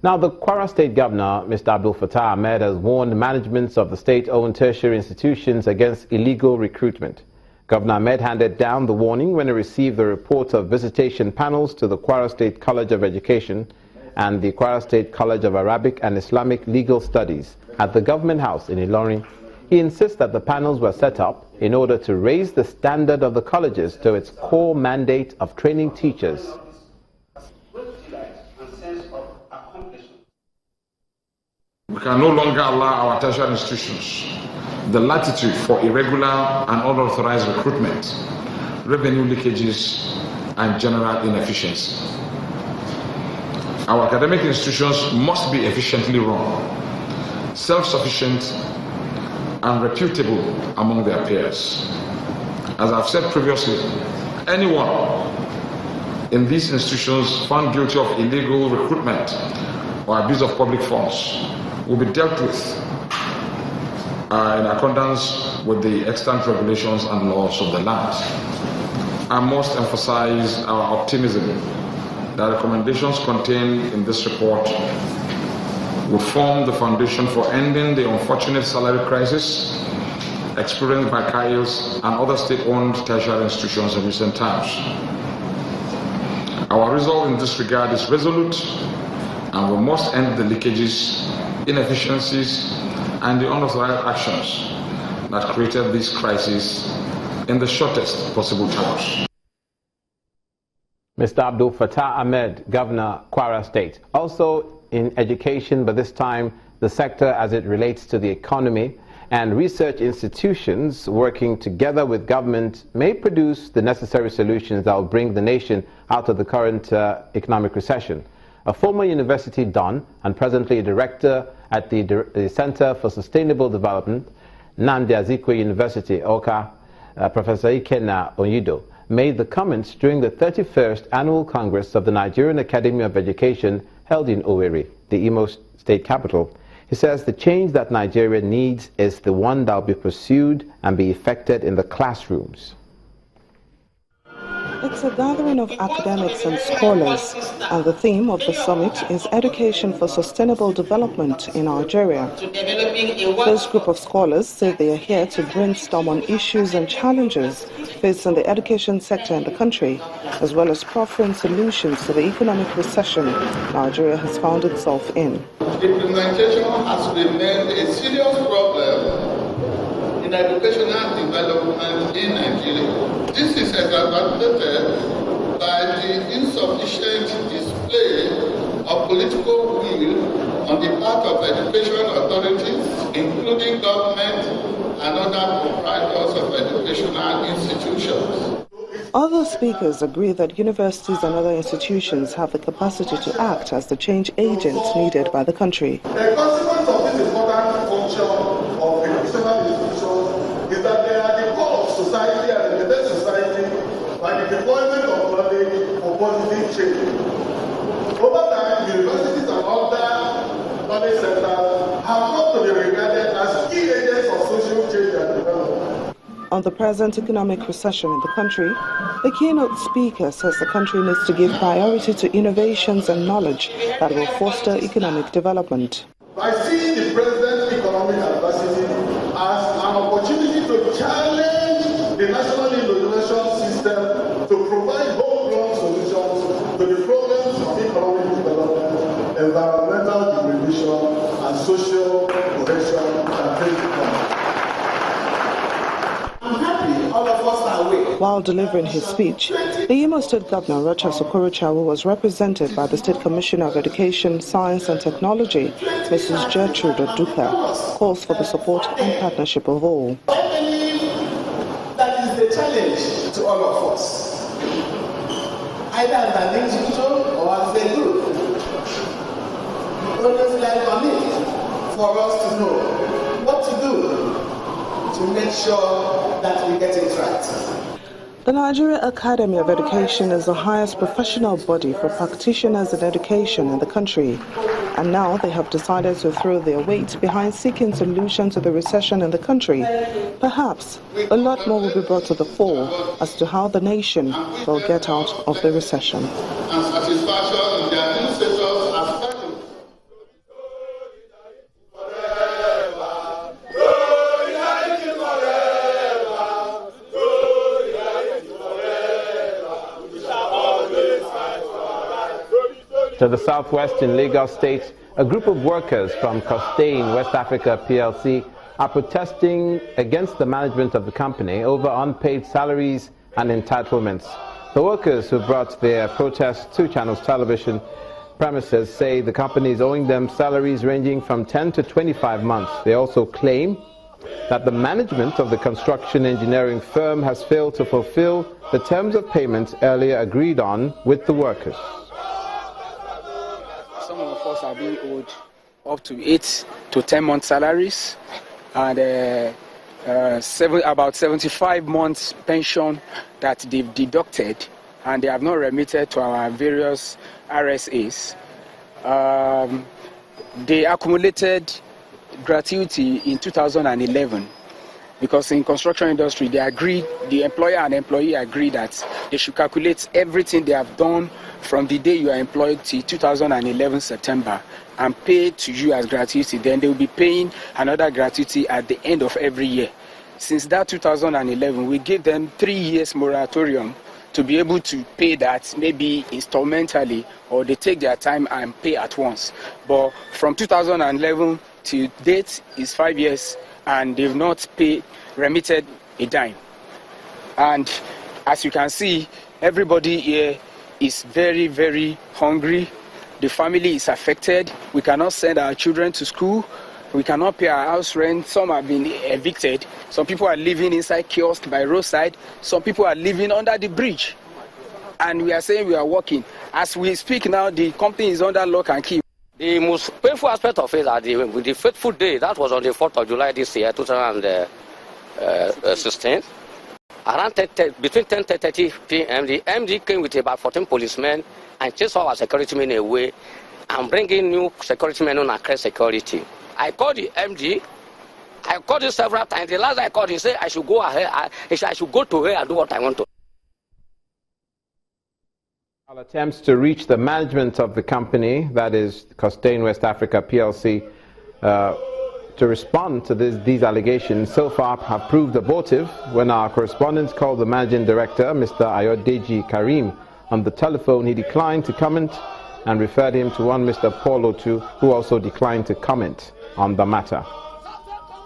Now, the Kwara State Governor, Mr. Abdul Fattah Ahmed, has warned managements of the state-owned tertiary institutions against illegal recruitment. Governor Ahmed handed down the warning when he received the reports of visitation panels to the Kwara State College of Education and the Kwara State College of Arabic and Islamic Legal Studies at the Government House in Ilorin. He insists that the panels were set up in order to raise the standard of the colleges to its core mandate of training teachers. We can no longer allow our tertiary institutions the latitude for irregular and unauthorized recruitment, revenue leakages, and general inefficiency. Our academic institutions must be efficiently run, self-sufficient, and reputable among their peers. As I've said previously, anyone in these institutions found guilty of illegal recruitment or abuse of public funds will be dealt with in accordance with the extant regulations and laws of the land. I must emphasize our optimism that recommendations contained in this report would form the foundation for ending the unfortunate salary crisis experienced by CAILs and other state-owned tertiary institutions in recent times. Our resolve in this regard is resolute, and we must end the leakages, inefficiencies, and the unauthorized actions that created this crisis in the shortest possible terms. Mr. Abdul Fattah Ahmed, Governor, Kwara State. Also in education, but this time the sector as it relates to the economy, and research institutions working together with government may produce the necessary solutions that will bring the nation out of the current economic recession. A former university don and presently a director at the Center for Sustainable Development, Nnamdi Azikiwe University, Awka, Professor Ikenna Onyido, made the comments during the 31st Annual Congress of the Nigerian Academy of Education held in Owerri, the Imo state capital. He says the change that Nigeria needs is the one that will be pursued and be effected in the classrooms. It's a gathering of academics and scholars, and the theme of the summit is Education for Sustainable Development in Nigeria. This group of scholars say they are here to brainstorm on issues and challenges facing the education sector in the country, as well as proffering solutions to the economic recession Nigeria has found itself in. Implementation has remained a serious problem in educational development in Nigeria. This is exacerbated by the insufficient display of political will on the part of education authorities, including government and other proprietors of educational institutions. Other speakers agree that universities and other institutions have the capacity to act as the change agents needed by the country. The consequence of this important function of educational institutions is that they are the core of society and the best society by the deployment of knowledge for positive change. Over time, universities and other knowledge centers have come to be regarded as key agents of social change and development. On the present economic recession in the country, the keynote speaker says the country needs to give priority to innovations and knowledge that will foster economic development. By seeing the present economic adversity as an opportunity to challenge the national innovation system to provide homegrown solutions to the problems of economic development, environmental degradation, and social cohesion that face the country. While delivering his speech, the Imo State Governor, Rochas Okorochawo, was represented by the State Commissioner of Education, Science and Technology, Mrs. Gertrude Oduka, calls for the support and partnership of all. I believe that is the challenge to all of us, either as an individual or as a group. Always like on it for us to know what to do to make sure that we get it right. The Nigeria Academy of Education is the highest professional body for practitioners in education in the country. And now they have decided to throw their weight behind seeking solutions to the recession in the country. Perhaps a lot more will be brought to the fore as to how the nation will get out of the recession. And satisfaction in their new status as To the southwest in Lagos State, a group of workers from Costain West Africa PLC are protesting against the management of the company over unpaid salaries and entitlements. The workers who brought their protests to Channels Television premises say the company is owing them salaries ranging from 10 to 25 months. They also claim that the management of the construction engineering firm has failed to fulfill the terms of payment earlier agreed on with the workers. Some of us are being owed up to 8 to 10 month salaries and about 75 months pension that they've deducted, and they have not remitted to our various RSAs. They accumulated gratuity in 2011 because in construction industry they agreed, the employer and employee agreed that they should calculate everything they have done from the day you are employed till 2011 September and pay to you as gratuity. Then they will be paying another gratuity at the end of every year. Since that 2011, we gave them 3 years moratorium to be able to pay that, maybe installmentally, or they take their time and pay at once. But from 2011 to date is 5 years, and they've not remitted a dime. And as you can see, everybody here is very, very hungry. The family is affected. We cannot send our children to school. We cannot pay our house rent. Some have been evicted. Some people are living inside kiosks by roadside. Some people are living under the bridge. And we are saying we are working. As we speak now, the company is under lock and key. The most painful aspect of it is the fateful day. That was on the 4th of July this year, 2016. Around between 10:30 p.m., the MD came with about 14 policemen and chased our security men away and bringing new security men on Accra Security. I called the MD. I called him several times. The last I called, he said I should go ahead. He said I should go to her and do what I want to. Our attempts to reach the management of the company, that is Costain West Africa PLC, to respond to these allegations so far have proved abortive. When our correspondents called the managing director, Mr. Ayodeji Karim, on the telephone, he declined to comment and referred him to one Mr. Paul Otu, who also declined to comment on the matter.